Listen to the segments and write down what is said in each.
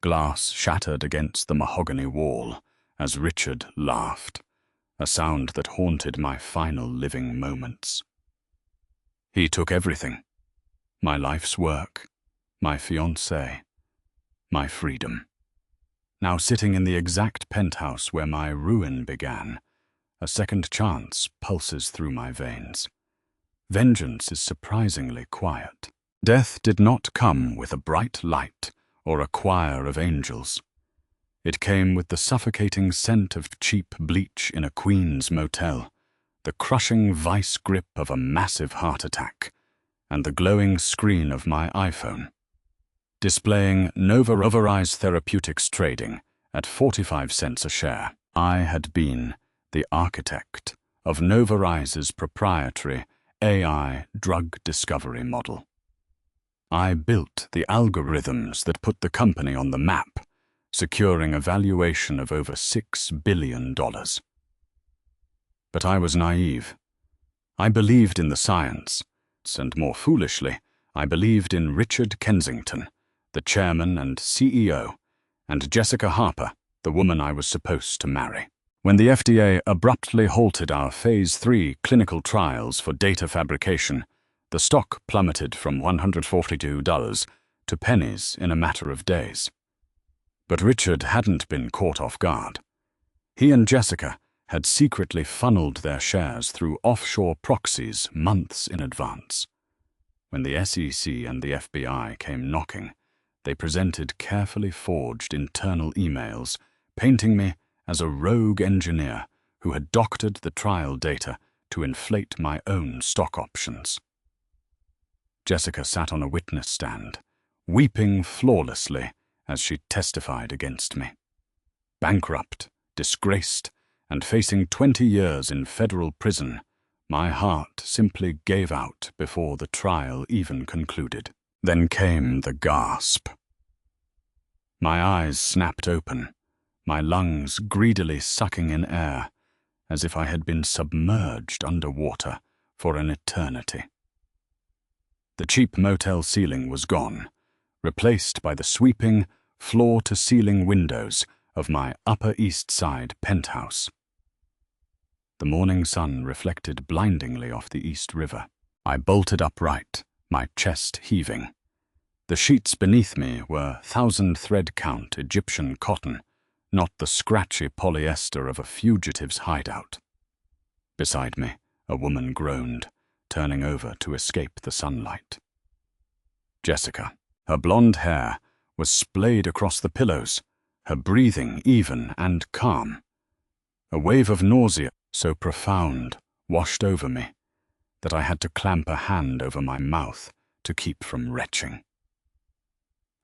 Glass shattered against the mahogany wall as Richard laughed, a sound that haunted my final living moments. He took everything: my life's work, my fiancée, my freedom. Now sitting in the exact penthouse where my ruin began, a second chance pulses through my veins. Vengeance is surprisingly quiet. Death did not come with a bright light or a choir of angels. It came with the suffocating scent of cheap bleach in a Queen's motel, the crushing vice grip of a massive heart attack, and the glowing screen of my iPhone, displaying Novarise Therapeutics trading at 45 cents a share. I had been the architect of Novarise's proprietary AI drug discovery model. I built the algorithms that put the company on the map, securing a valuation of over $6 billion. But I was naive. I believed in the science, and more foolishly, I believed in Richard Kensington, the chairman and CEO, and Jessica Harper, the woman I was supposed to marry. When the FDA abruptly halted our Phase 3 clinical trials for data fabrication, the stock plummeted from $142 to pennies in a matter of days. But Richard hadn't been caught off guard. He and Jessica had secretly funneled their shares through offshore proxies months in advance. When the SEC and the FBI came knocking, they presented carefully forged internal emails, painting me as a rogue engineer who had doctored the trial data to inflate my own stock options. Jessica sat on a witness stand, weeping flawlessly as she testified against me. Bankrupt, disgraced, and facing 20 years in federal prison, my heart simply gave out before the trial even concluded. Then came the gasp. My eyes snapped open, my lungs greedily sucking in air, as if I had been submerged underwater for an eternity. The cheap motel ceiling was gone, replaced by the sweeping, floor-to-ceiling windows of my Upper East Side penthouse. The morning sun reflected blindingly off the East River. I bolted upright, my chest heaving. The sheets beneath me were 1,000-thread-count Egyptian cotton, not the scratchy polyester of a fugitive's hideout. Beside me, a woman groaned, turning over to escape the sunlight. Jessica, her blonde hair, was splayed across the pillows, her breathing even and calm. A wave of nausea so profound washed over me that I had to clamp a hand over my mouth to keep from retching.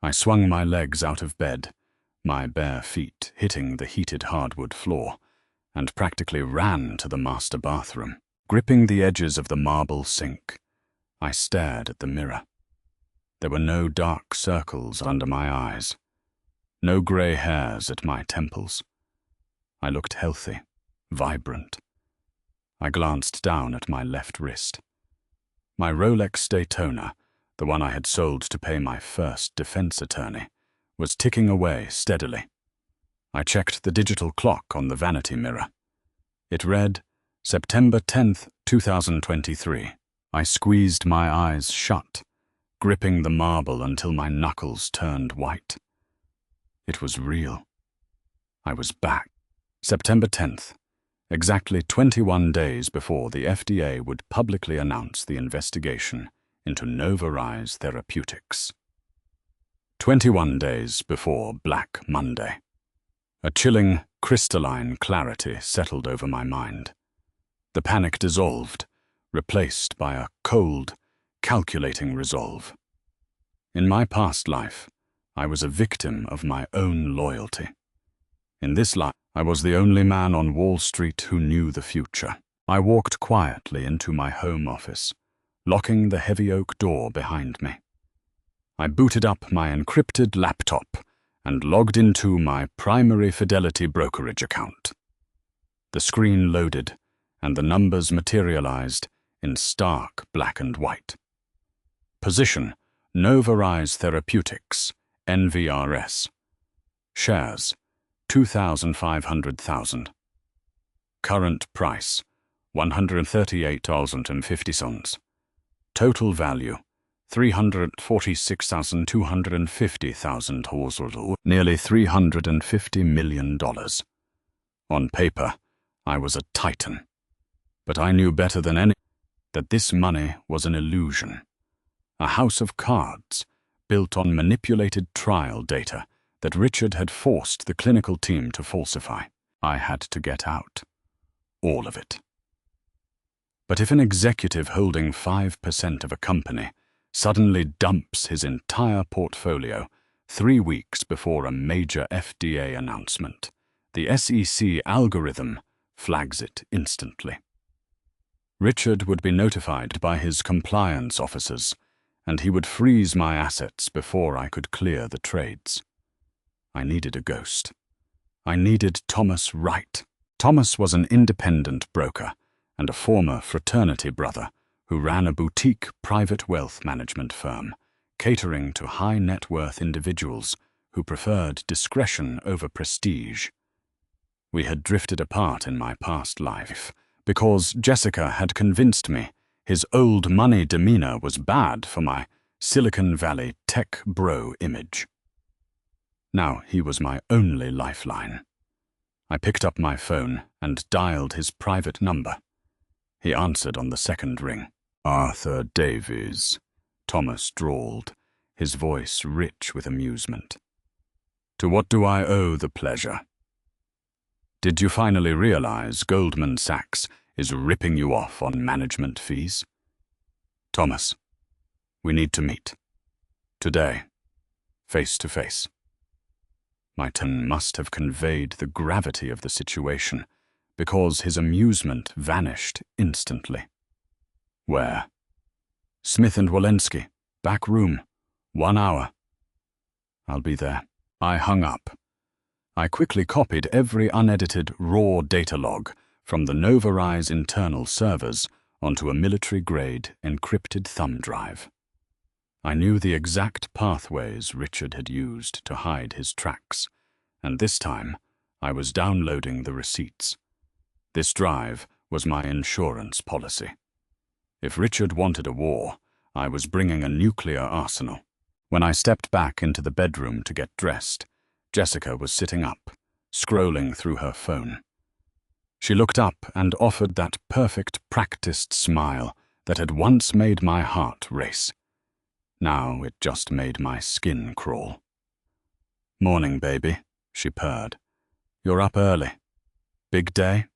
I swung my legs out of bed, my bare feet hitting the heated hardwood floor, and practically ran to the master bathroom. Gripping the edges of the marble sink, I stared at the mirror. There were no dark circles under my eyes, no grey hairs at my temples. I looked healthy, vibrant. I glanced down at my left wrist. My Rolex Daytona, the one I had sold to pay my first defense attorney, was ticking away steadily. I checked the digital clock on the vanity mirror. It read, September 10th, 2023. I squeezed my eyes shut, gripping the marble until my knuckles turned white. It was real. I was back. September 10th, exactly 21 days before the FDA would publicly announce the investigation into Novarise Therapeutics. 21 days before Black Monday. A chilling, crystalline clarity settled over my mind. The panic dissolved, replaced by a cold, calculating resolve. In my past life, I was a victim of my own loyalty. In this life, I was the only man on Wall Street who knew the future. I walked quietly into my home office, locking the heavy oak door behind me. I booted up my encrypted laptop and logged into my primary Fidelity brokerage account. The screen loaded, and the numbers materialized in stark black and white. Position, Novarise Therapeutics, NVRS. Shares, 2,500,000. Current price, $138.50. Total value, 346,250,000, nearly $350 million. On paper, I was a titan. But I knew better than any that this money was an illusion. A house of cards built on manipulated trial data that Richard had forced the clinical team to falsify. I had to get out. All of it. But if an executive holding 5% of a company suddenly dumps his entire portfolio 3 weeks before a major FDA announcement, the SEC algorithm flags it instantly. Richard would be notified by his compliance officers, and he would freeze my assets before I could clear the trades. I needed a ghost. I needed Thomas Wright. Thomas was an independent broker and a former fraternity brother who ran a boutique private wealth management firm, catering to high-net-worth individuals who preferred discretion over prestige. We had drifted apart in my past life because Jessica had convinced me his old money demeanor was bad for my Silicon Valley tech bro image. Now he was my only lifeline. I picked up my phone and dialed his private number. He answered on the second ring. "Arthur Davies," Thomas drawled, his voice rich with amusement. "To what do I owe the pleasure?" "Did you finally realize Goldman Sachs is ripping you off on management fees?" "Thomas, we need to meet. Today, face to face." My tone must have conveyed the gravity of the situation, because his amusement vanished instantly. "Where?" "Smith and Walensky, back room, 1 hour." "I'll be there." I hung up. I quickly copied every unedited raw data log from the Novarise internal servers onto a military-grade encrypted thumb drive. I knew the exact pathways Richard had used to hide his tracks, and this time I was downloading the receipts. This drive was my insurance policy. If Richard wanted a war, I was bringing a nuclear arsenal. When I stepped back into the bedroom to get dressed, Jessica was sitting up, scrolling through her phone. She looked up and offered that perfect, practiced smile that had once made my heart race. Now it just made my skin crawl. "Morning, baby," she purred. "You're up early. Big day?"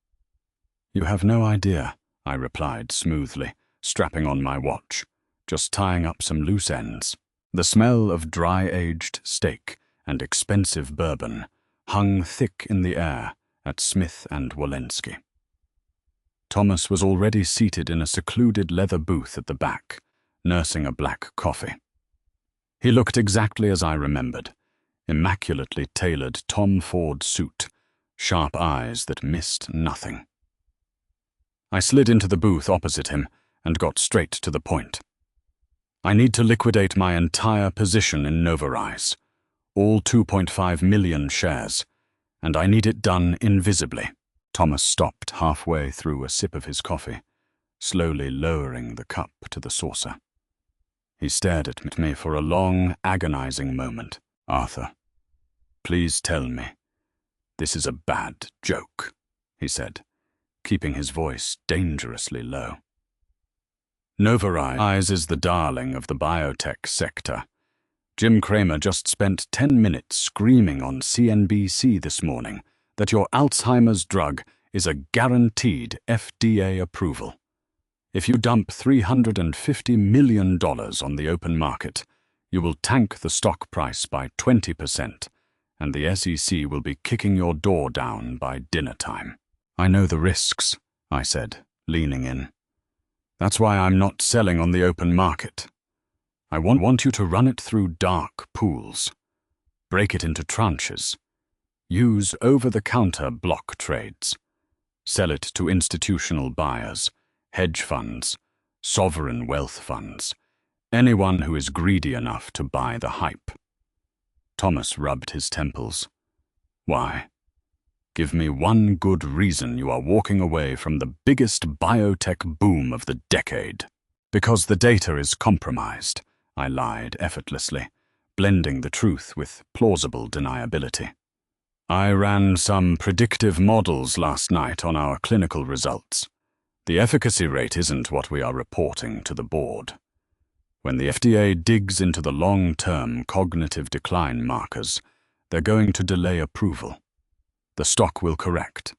"You have no idea," I replied smoothly, strapping on my watch, just tying up some loose ends. The smell of dry-aged steak and expensive bourbon hung thick in the air at Smith and Walensky. Thomas was already seated in a secluded leather booth at the back, nursing a black coffee. He looked exactly as I remembered, immaculately tailored Tom Ford suit, sharp eyes that missed nothing. I slid into the booth opposite him and got straight to the point. "I need to liquidate my entire position in Novarise, all 2.5 million shares, and I need it done invisibly." Thomas stopped halfway through a sip of his coffee, slowly lowering the cup to the saucer. He stared at me for a long, agonizing moment. "Arthur, please tell me this is a bad joke," he said, keeping his voice dangerously low. "Novarise is the darling of the biotech sector. Jim Cramer just spent 10 minutes screaming on CNBC this morning that your Alzheimer's drug is a guaranteed FDA approval. If you dump $350 million on the open market, you will tank the stock price by 20%, and the SEC will be kicking your door down by dinner time." "I know the risks," I said, leaning in. "That's why I'm not selling on the open market. I want you to run it through dark pools. Break it into tranches. Use over-the-counter block trades. Sell it to institutional buyers, hedge funds, sovereign wealth funds, anyone who is greedy enough to buy the hype." Thomas rubbed his temples. Why? Give me one good reason you are walking away from the biggest biotech boom of the decade. Because the data is compromised, I lied effortlessly, blending the truth with plausible deniability. I ran some predictive models last night on our clinical results. The efficacy rate isn't what we are reporting to the board. When the FDA digs into the long-term cognitive decline markers, they're going to delay approval. The stock will correct.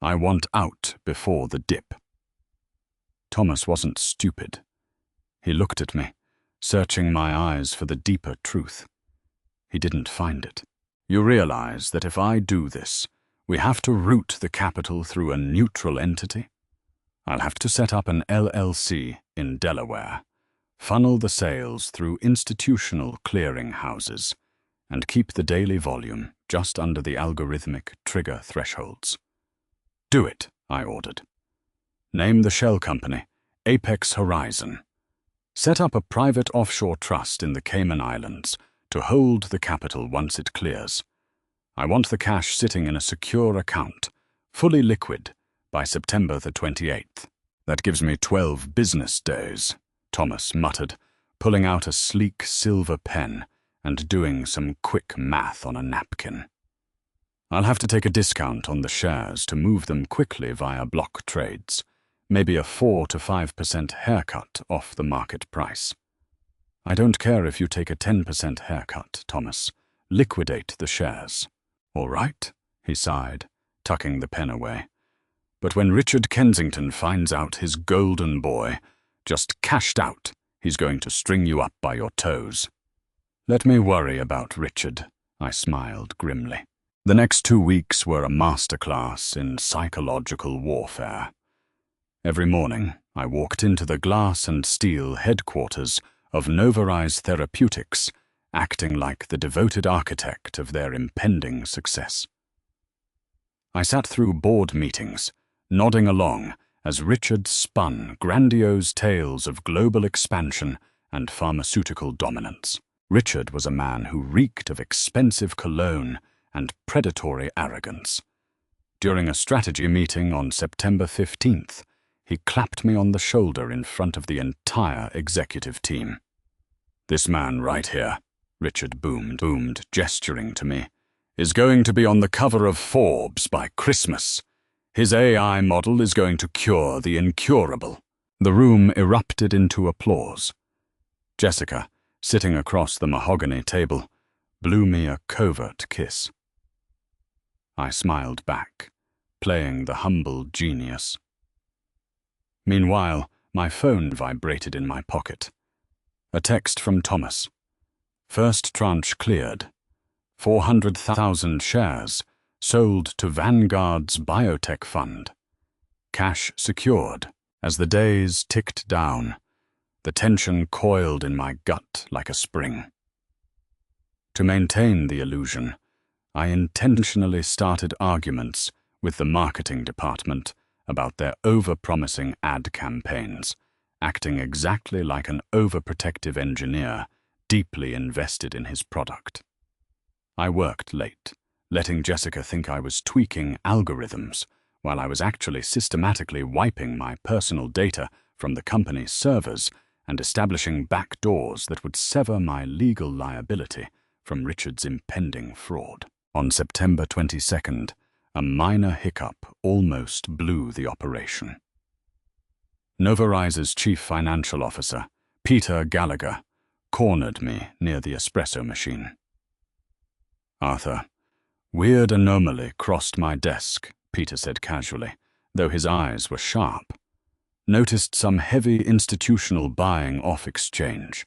I want out before the dip. Thomas wasn't stupid. He looked at me, searching my eyes for the deeper truth. He didn't find it. You realize that if I do this, we have to route the capital through a neutral entity? I'll have to set up an LLC in Delaware, funnel the sales through institutional clearing houses, and keep the daily volume just under the algorithmic trigger thresholds. Do it, I ordered. Name the shell company, Apex Horizon. Set up a private offshore trust in the Cayman Islands to hold the capital once it clears. I want the cash sitting in a secure account, fully liquid, by September the 28th. That gives me 12 business days, Thomas muttered, pulling out a sleek silver pen and doing some quick math on a napkin. I'll have to take a discount on the shares to move them quickly via block trades, maybe a 4 to 5% haircut off the market price. I don't care if you take a 10% haircut, Thomas. Liquidate the shares. All right, he sighed, tucking the pen away. But when Richard Kensington finds out his golden boy just cashed out, he's going to string you up by your toes. Let me worry about Richard, I smiled grimly. The next 2 weeks were a masterclass in psychological warfare. Every morning, I walked into the glass and steel headquarters of Novarise Therapeutics, acting like the devoted architect of their impending success. I sat through board meetings, nodding along as Richard spun grandiose tales of global expansion and pharmaceutical dominance. Richard was a man who reeked of expensive cologne and predatory arrogance. During a strategy meeting on September 15th, he clapped me on the shoulder in front of the entire executive team. This man right here, Richard boomed, gesturing to me, is going to be on the cover of Forbes by Christmas. His AI model is going to cure the incurable. The room erupted into applause. Jessica, sitting across the mahogany table, blew me a covert kiss. I smiled back, playing the humble genius. Meanwhile, my phone vibrated in my pocket. A text from Thomas. First tranche cleared. 400,000 shares sold to Vanguard's biotech fund. Cash secured. As the days ticked down, the tension coiled in my gut like a spring. To maintain the illusion, I intentionally started arguments with the marketing department about their over-promising ad campaigns, acting exactly like an overprotective engineer deeply invested in his product. I worked late, letting Jessica think I was tweaking algorithms while I was actually systematically wiping my personal data from the company's servers and establishing backdoors that would sever my legal liability from Richard's impending fraud. On September 22nd, a minor hiccup almost blew the operation. Novarise's chief financial officer, Peter Gallagher, cornered me near the espresso machine. Arthur, weird anomaly crossed my desk, Peter said casually, though his eyes were sharp. Noticed some heavy institutional buying off exchange.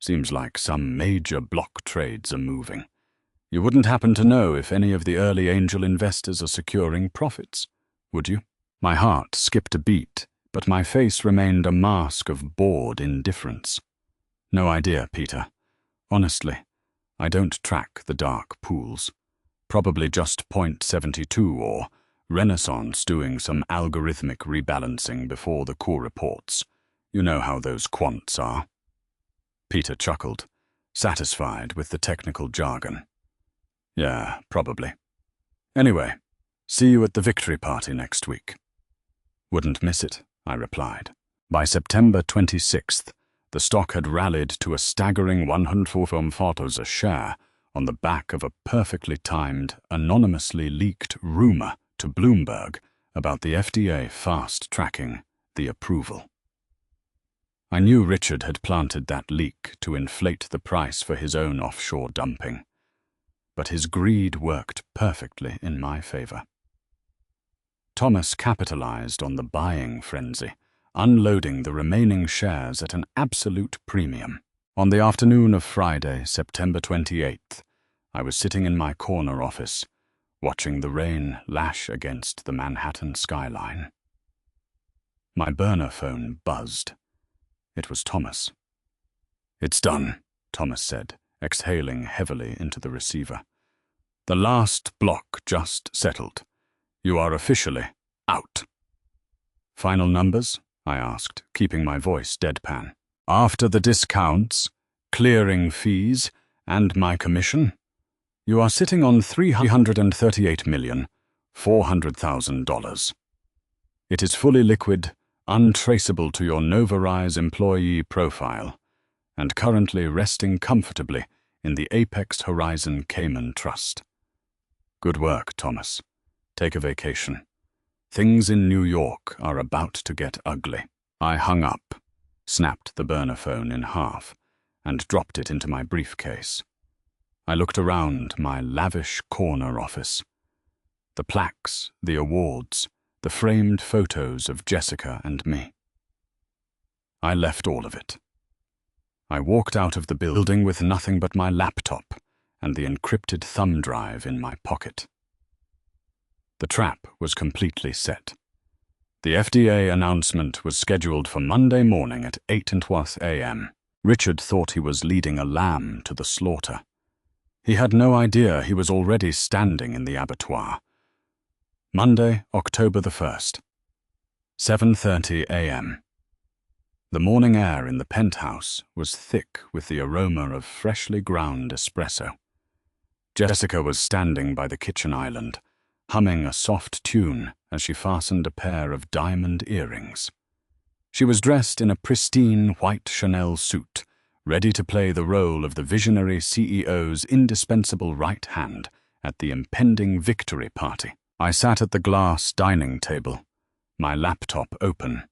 Seems like some major block trades are moving. You wouldn't happen to know if any of the early angel investors are securing profits, would you? My heart skipped a beat, but my face remained a mask of bored indifference. No idea, Peter. Honestly, I don't track the dark pools. Probably just 0.72 or Renaissance doing some algorithmic rebalancing before the core reports. You know how those quants are. Peter chuckled, satisfied with the technical jargon. Yeah, probably. Anyway, see you at the victory party next week. Wouldn't miss it, I replied. By September 26th, the stock had rallied to a staggering 104 photos a share on the back of a perfectly timed, anonymously leaked rumor to Bloomberg about the FDA fast-tracking the approval. I knew Richard had planted that leak to inflate the price for his own offshore dumping, but his greed worked perfectly in my favor. Thomas capitalized on the buying frenzy, unloading the remaining shares at an absolute premium. On the afternoon of Friday, September 28th, I was sitting in my corner office, watching the rain lash against the Manhattan skyline. My burner phone buzzed. It was Thomas. "It's done," Thomas said, exhaling heavily into the receiver. "The last block just settled. You are officially out." "Final numbers?" I asked, keeping my voice deadpan. "After the discounts, clearing fees, and my commission, you are sitting on $338,400,000. It is fully liquid, untraceable to your Novarise employee profile, and currently resting comfortably in the Apex Horizon Cayman Trust. Good work, Thomas. Take a vacation. Things in New York are about to get ugly." I hung up, snapped the burner phone in half, and dropped it into my briefcase. I looked around my lavish corner office. The plaques, the awards, the framed photos of Jessica and me. I left all of it. I walked out of the building with nothing but my laptop and the encrypted thumb drive in my pocket. The trap was completely set. The FDA announcement was scheduled for Monday morning at 8:20 a.m. Richard thought he was leading a lamb to the slaughter. He had no idea he was already standing in the abattoir. Monday, October the 1st, 7:30 a.m. The morning air in the penthouse was thick with the aroma of freshly ground espresso. Jessica was standing by the kitchen island, humming a soft tune as she fastened a pair of diamond earrings. She was dressed in a pristine white Chanel suit, ready to play the role of the visionary CEO's indispensable right hand at the impending victory party. I sat at the glass dining table, my laptop open,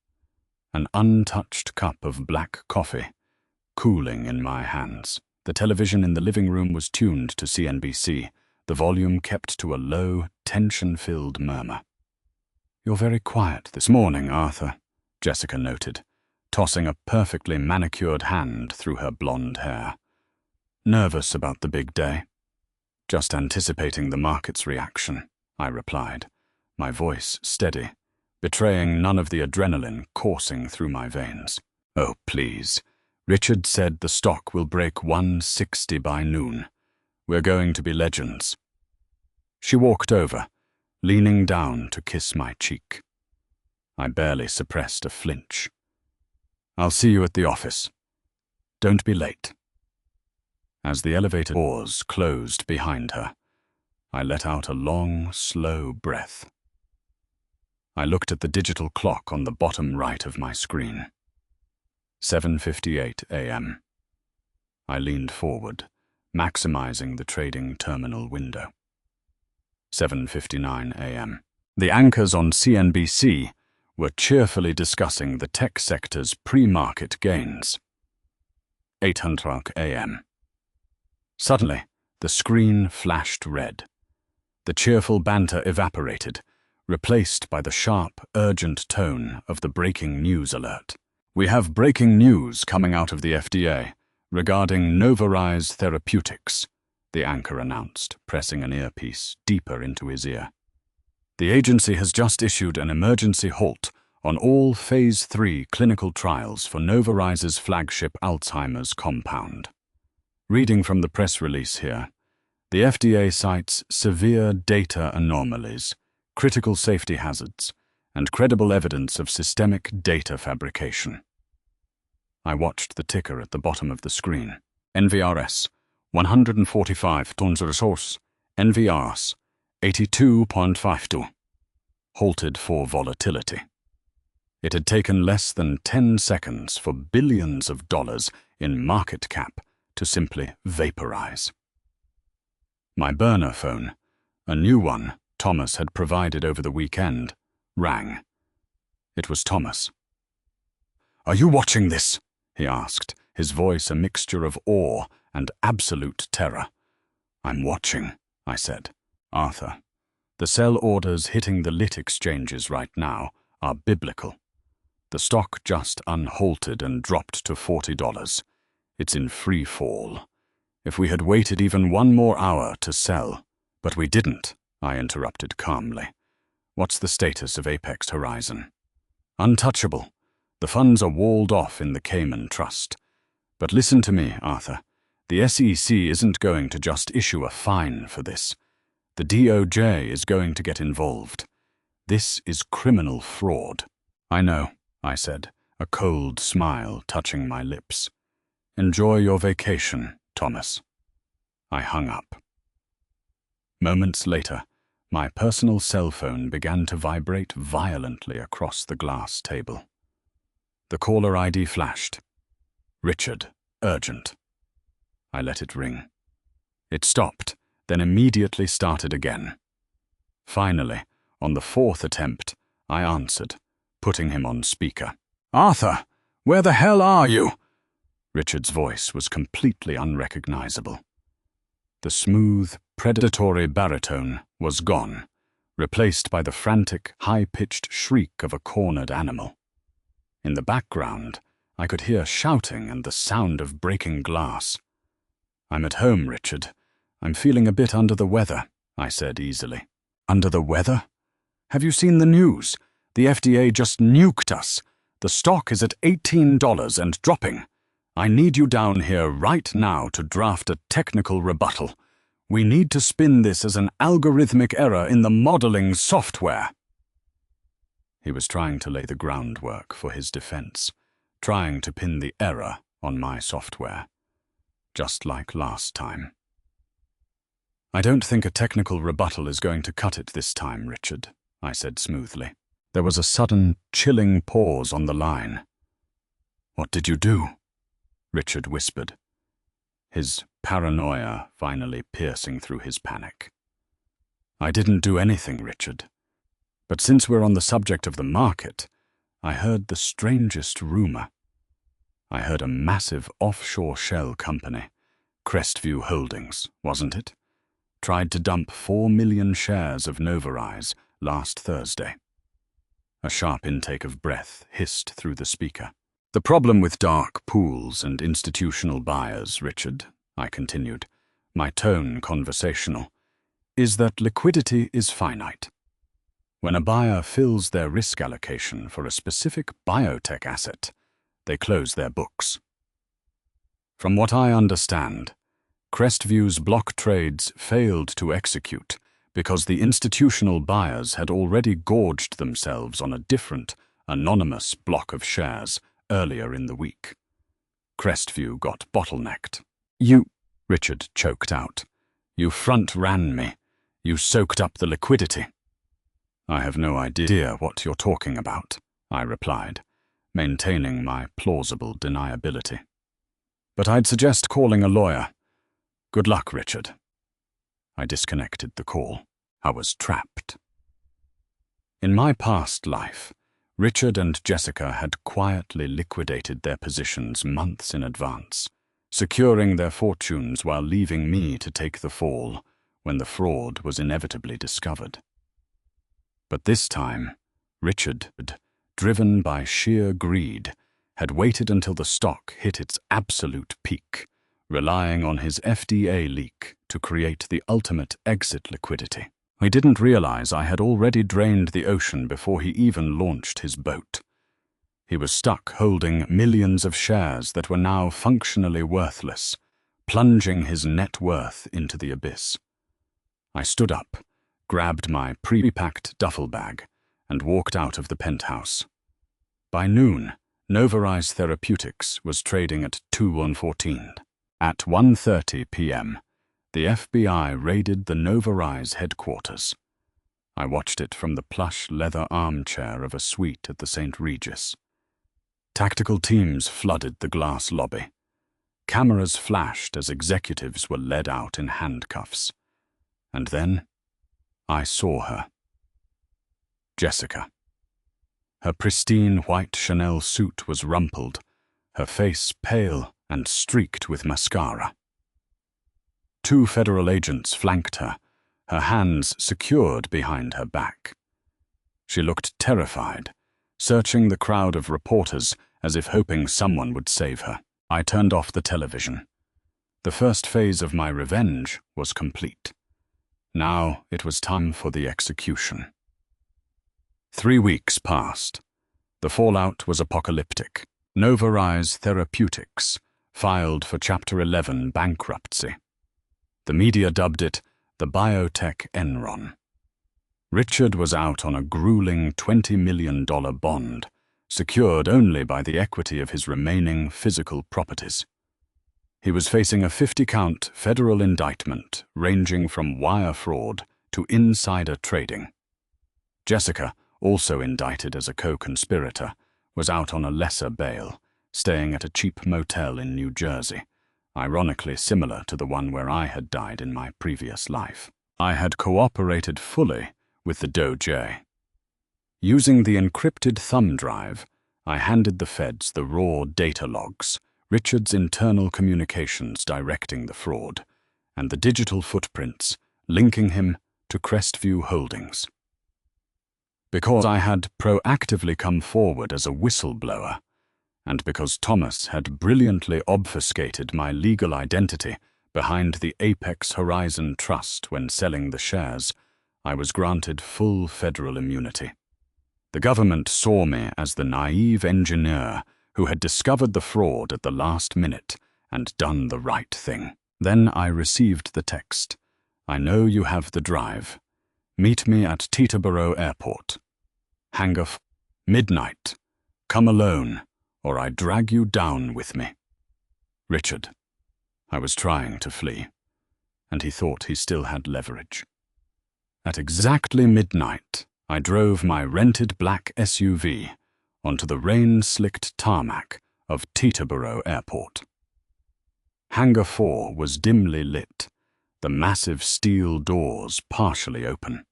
an untouched cup of black coffee cooling in my hands. The television in the living room was tuned to CNBC, the volume kept to a low, tension-filled murmur. "You're very quiet this morning, Arthur," Jessica noted, tossing a perfectly manicured hand through her blonde hair. "Nervous about the big day?" "Just anticipating the market's reaction," I replied, my voice steady, betraying none of the adrenaline coursing through my veins. "Oh, please. Richard said the stock will break 160 by noon. We're going to be legends." She walked over, leaning down to kiss my cheek. I barely suppressed a flinch. "I'll see you at the office. Don't be late." As the elevator doors closed behind her, I let out a long, slow breath. I looked at the digital clock on the bottom right of my screen. 7:58 a.m. I leaned forward, maximizing the trading terminal window. 7:59 a.m. The anchors on CNBC were cheerfully discussing the tech sector's pre-market gains. 8:00 a.m. Suddenly, the screen flashed red. The cheerful banter evaporated, replaced by the sharp, urgent tone of the breaking news alert. "We have breaking news coming out of the FDA regarding Novarise Therapeutics," the anchor announced, pressing an earpiece deeper into his ear. "The agency has just issued an emergency halt on all Phase 3 clinical trials for Novarise's flagship Alzheimer's compound." Reading from the press release here, the FDA cites severe data anomalies, critical safety hazards, and credible evidence of systemic data fabrication. I watched the ticker at the bottom of the screen. NVRS, 145 tons resource, NVRs, 82.52. Halted for volatility. It had taken less than 10 seconds for billions of dollars in market cap to simply vaporize. My burner phone, a new one Thomas had provided over the weekend, rang. It was Thomas. "Are you watching this?" he asked, his voice a mixture of awe and absolute terror. "I'm watching," I said. "Arthur, the sell orders hitting the lit exchanges right now are biblical. The stock just unhalted and dropped to $40. It's in free fall. If we had waited even one more hour to sell, but we didn't," I interrupted calmly. "What's the status of Apex Horizon?" "Untouchable. The funds are walled off in the Cayman Trust. But listen to me, Arthur. The SEC isn't going to just issue a fine for this. The DOJ is going to get involved. This is criminal fraud." "I know," I said, a cold smile touching my lips. "Enjoy your vacation, Thomas." I hung up. Moments later, my personal cell phone began to vibrate violently across the glass table. The caller ID flashed. "Richard, urgent." I let it ring. It stopped, then immediately started again. Finally, on the fourth attempt, I answered, putting him on speaker. "Arthur, where the hell are you?" Richard's voice was completely unrecognizable. The smooth, predatory baritone was gone, replaced by the frantic, high-pitched shriek of a cornered animal. In the background, I could hear shouting and the sound of breaking glass. "I'm at home, Richard. I'm feeling a bit under the weather," I said easily. "Under the weather? Have you seen the news? The FDA just nuked us. The stock is at $18 and dropping. I need you down here right now to draft a technical rebuttal. We need to spin this as an algorithmic error in the modeling software." He was trying to lay the groundwork for his defense, trying to pin the error on my software, just like last time. "I don't think a technical rebuttal is going to cut it this time, Richard," I said smoothly. There was a sudden, chilling pause on the line. "What did you do?" Richard whispered, his paranoia finally piercing through his panic. "I didn't do anything, Richard. But since we're on the subject of the market, I heard the strangest rumor. I heard a massive offshore shell company, Crestview Holdings, wasn't it? Tried to dump 4 million shares of Novarise last Thursday." A sharp intake of breath hissed through the speaker. "The problem with dark pools and institutional buyers, Richard," I continued, my tone conversational, "is that liquidity is finite. When a buyer fills their risk allocation for a specific biotech asset, they close their books. From what I understand, Crestview's block trades failed to execute because the institutional buyers had already gorged themselves on a different, anonymous block of shares earlier in the week. Crestview got bottlenecked. "You," Richard choked out, "you front-ran me. You soaked up the liquidity." "I have no idea what you're talking about," I replied, maintaining my plausible deniability. "But I'd suggest calling a lawyer. Good luck, Richard." I disconnected the call. I was trapped. In my past life, Richard and Jessica had quietly liquidated their positions months in advance, securing their fortunes while leaving me to take the fall when the fraud was inevitably discovered. But this time, Richard, driven by sheer greed, had waited until the stock hit its absolute peak, relying on his FDA leak to create the ultimate exit liquidity. I didn't realize I had already drained the ocean before he even launched his boat. He was stuck holding millions of shares that were now functionally worthless, plunging his net worth into the abyss. I stood up, grabbed my pre-packed duffel bag, and walked out of the penthouse. By noon, Novarise Therapeutics was trading at 2 on 14. At 1:30 p.m., The FBI raided the Nova Rise headquarters. I watched it from the plush leather armchair of a suite at the St. Regis. Tactical teams flooded the glass lobby. Cameras flashed as executives were led out in handcuffs. And then I saw her. Jessica. Her pristine white Chanel suit was rumpled, her face pale and streaked with mascara. 2 federal agents flanked her, her hands secured behind her back. She looked terrified, searching the crowd of reporters as if hoping someone would save her. I turned off the television. The first phase of my revenge was complete. Now it was time for the execution. 3 weeks passed. The fallout was apocalyptic. Nova Rise Therapeutics filed for Chapter 11 bankruptcy. The media dubbed it the biotech Enron. Richard was out on a grueling $20 million bond, secured only by the equity of his remaining physical properties. He was facing a 50-count federal indictment ranging from wire fraud to insider trading. Jessica, also indicted as a co-conspirator, was out on a lesser bail, staying at a cheap motel in New Jersey, ironically similar to the one where I had died in my previous life. I had cooperated fully with the DOJ. Using the encrypted thumb drive, I handed the feds the raw data logs, Richard's internal communications directing the fraud, and the digital footprints linking him to Crestview Holdings. Because I had proactively come forward as a whistleblower, and because Thomas had brilliantly obfuscated my legal identity behind the Apex Horizon Trust when selling the shares, I was granted full federal immunity. The government saw me as the naive engineer who had discovered the fraud at the last minute and done the right thing. Then I received the text. I know you have the drive. Meet me at Teterboro Airport. Hangar midnight. Come alone, or I drag you down with me. Richard. I was trying to flee, and he thought he still had leverage. At exactly midnight, I drove my rented black SUV onto the rain-slicked tarmac of Teterboro Airport. Hangar 4 was dimly lit, the massive steel doors partially open.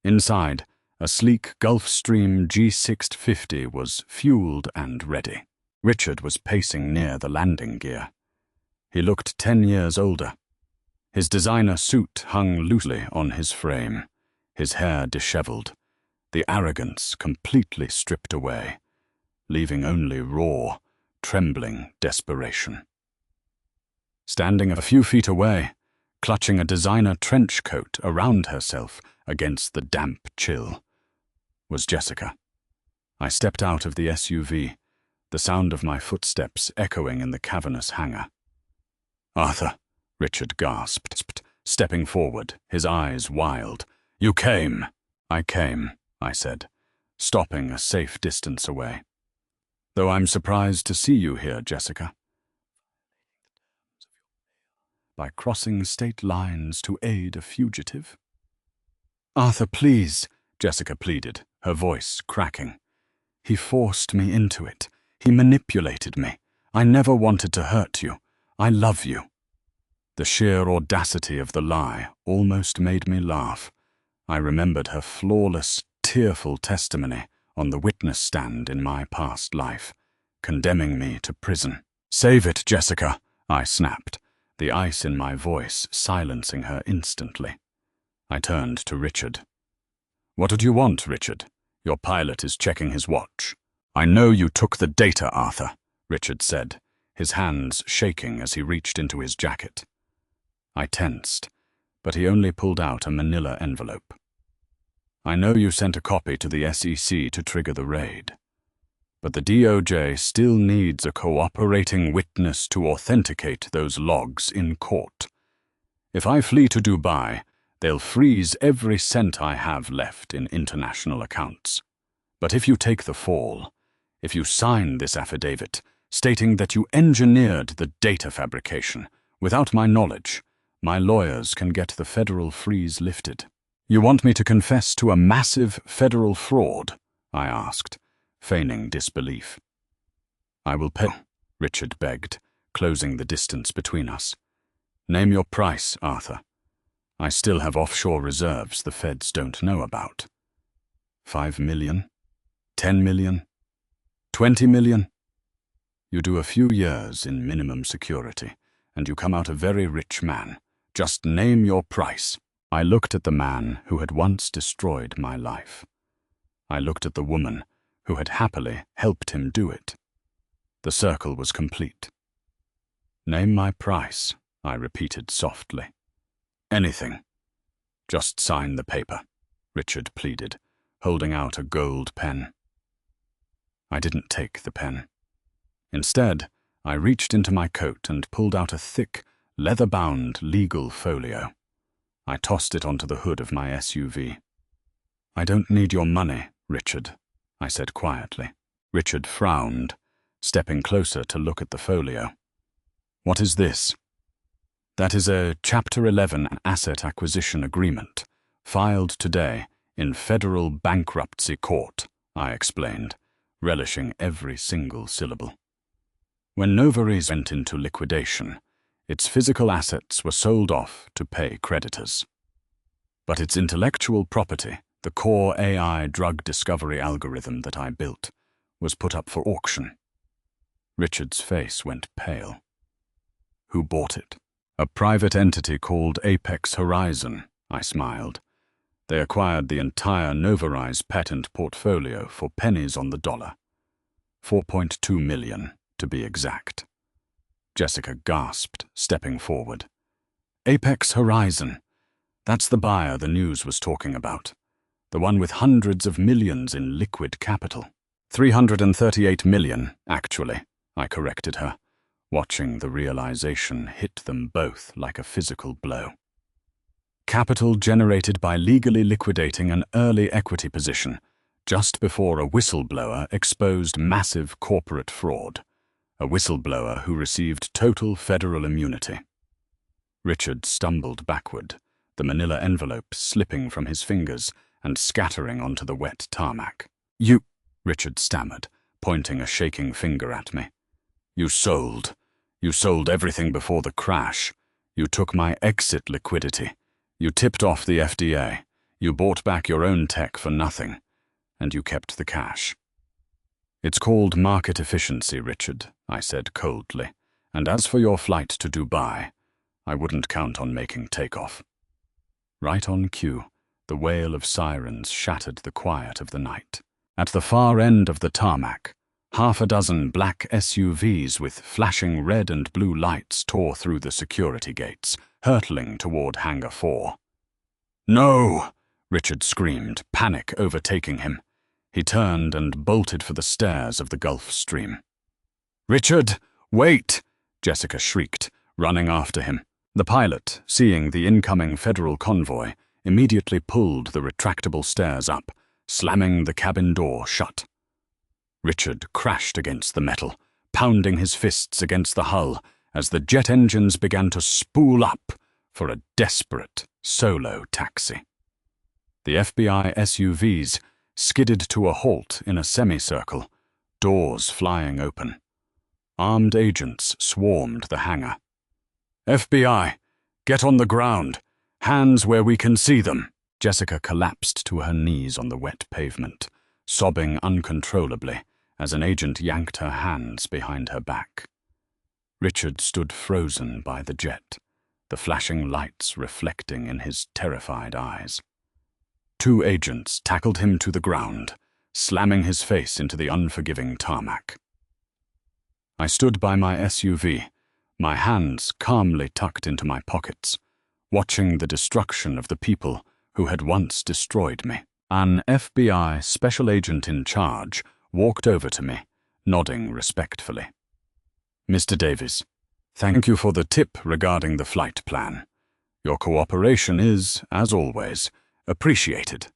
Inside, a sleek Gulfstream G650 was fueled and ready. Richard was pacing near the landing gear. He looked 10 years older. His designer suit hung loosely on his frame, his hair disheveled, the arrogance completely stripped away, leaving only raw, trembling desperation. Standing a few feet away, clutching a designer trench coat around herself against the damp chill, was Jessica. I stepped out of the SUV, the sound of my footsteps echoing in the cavernous hangar. "Arthur," Richard gasped, stepping forward, his eyes wild. "You came." "I came," I said, stopping a safe distance away. "Though I'm surprised to see you here, Jessica. By crossing state lines to aid a fugitive." "Arthur, please," Jessica pleaded, her voice cracking. "He forced me into it. He manipulated me. I never wanted to hurt you. I love you." The sheer audacity of the lie almost made me laugh. I remembered her flawless, tearful testimony on the witness stand in my past life, condemning me to prison. "Save it, Jessica," I snapped, the ice in my voice silencing her instantly. I turned to Richard. "What did you want, Richard? Your pilot is checking his watch." "I know you took the data, Arthur," Richard said, his hands shaking as he reached into his jacket. I tensed, but he only pulled out a manila envelope. "I know you sent a copy to the SEC to trigger the raid, but the DOJ still needs a cooperating witness to authenticate those logs in court. If I flee to Dubai, they'll freeze every cent I have left in international accounts. But if you take the fall, if you sign this affidavit stating that you engineered the data fabrication without my knowledge, My lawyers can get the federal freeze lifted. You want me to confess to a massive federal fraud? I asked, feigning disbelief. I will pay, Richard begged, closing the distance between us. Name your price, Arthur. I still have offshore reserves the feds don't know about. 5 million? 10 million? 20 million? You do a few years in minimum security, and you come out a very rich man. Just name your price. I looked at the man who had once destroyed my life. I looked at the woman who had happily helped him do it. The circle was complete. Name my price, I repeated softly. Anything. Just sign the paper, Richard pleaded, holding out a gold pen. I didn't take the pen. Instead, I reached into my coat and pulled out a thick, leather-bound legal folio. I tossed it onto the hood of my SUV. I don't need your money, Richard, I said quietly. Richard frowned, stepping closer to look at the folio. What is this? That is a Chapter 11 asset acquisition agreement, filed today in federal bankruptcy court, I explained, relishing every single syllable. When Novares went into liquidation, its physical assets were sold off to pay creditors. But its intellectual property, the core AI drug discovery algorithm that I built, was put up for auction. Richard's face went pale. Who bought it? A private entity called Apex Horizon, I smiled. They acquired the entire Novares patent portfolio for pennies on the dollar. 4.2 million, to be exact. Jessica gasped, stepping forward. Apex Horizon. That's the buyer the news was talking about. The one with hundreds of millions in liquid capital. 338 million, actually, I corrected her, watching the realization hit them both like a physical blow. Capital generated by legally liquidating an early equity position just before a whistleblower exposed massive corporate fraud. A whistleblower who received total federal immunity. Richard stumbled backward, the manila envelope slipping from his fingers and scattering onto the wet tarmac. You, Richard stammered, pointing a shaking finger at me. You sold everything before the crash. You took my exit liquidity. You tipped off the FDA. You bought back your own tech for nothing. And you kept the cash. It's called market efficiency, Richard, I said coldly. And as for your flight to Dubai, I wouldn't count on making takeoff. Right on cue, the wail of sirens shattered the quiet of the night. At the far end of the tarmac, half a dozen black SUVs with flashing red and blue lights tore through the security gates, hurtling toward Hangar 4. No! Richard screamed, panic overtaking him. He turned and bolted for the stairs of the Gulf Stream. Richard, wait! Jessica shrieked, running after him. The pilot, seeing the incoming federal convoy, immediately pulled the retractable stairs up, slamming the cabin door shut. Richard crashed against the metal, pounding his fists against the hull as the jet engines began to spool up for a desperate solo taxi. The FBI SUVs skidded to a halt in a semicircle, doors flying open. Armed agents swarmed the hangar. FBI, get on the ground. Hands where we can see them. Jessica collapsed to her knees on the wet pavement, sobbing uncontrollably as an agent yanked her hands behind her back. Richard stood frozen by the jet, the flashing lights reflecting in his terrified eyes. Two agents tackled him to the ground, slamming his face into the unforgiving tarmac. I stood by my SUV, my hands calmly tucked into my pockets, watching the destruction of the people who had once destroyed me. An FBI special agent in charge walked over to me, nodding respectfully. Mr. Davies, thank you for the tip regarding the flight plan. Your cooperation is, as always, appreciated.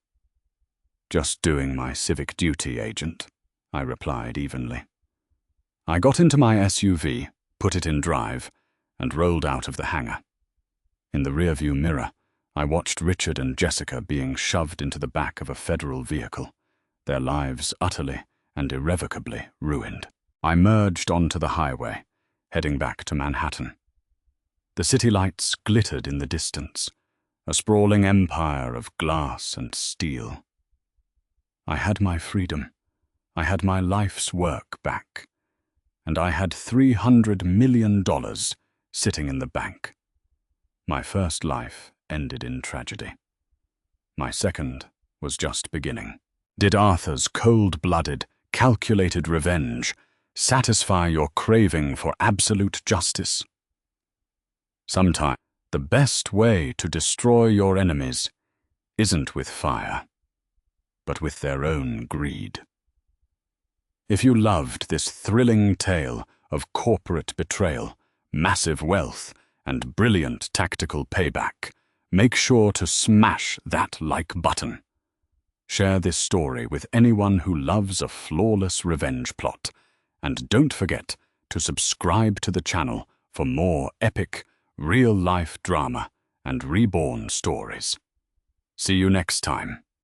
Just doing my civic duty, Agent, I replied evenly. I got into my SUV, put it in drive, and rolled out of the hangar. In the rearview mirror, I watched Richard and Jessica being shoved into the back of a federal vehicle, their lives utterly and irrevocably ruined. I merged onto the highway, heading back to Manhattan. The city lights glittered in the distance, a sprawling empire of glass and steel. I had my freedom, I had my life's work back, and I had $300 million sitting in the bank. My first life ended in tragedy. My second was just beginning. Did Arthur's cold-blooded, calculated revenge satisfy your craving for absolute justice? Sometimes the best way to destroy your enemies isn't with fire, but with their own greed. If you loved this thrilling tale of corporate betrayal, massive wealth, and brilliant tactical payback, make sure to smash that like button. Share this story with anyone who loves a flawless revenge plot, and don't forget to subscribe to the channel for more epic, real-life drama and Reborn stories. See you next time.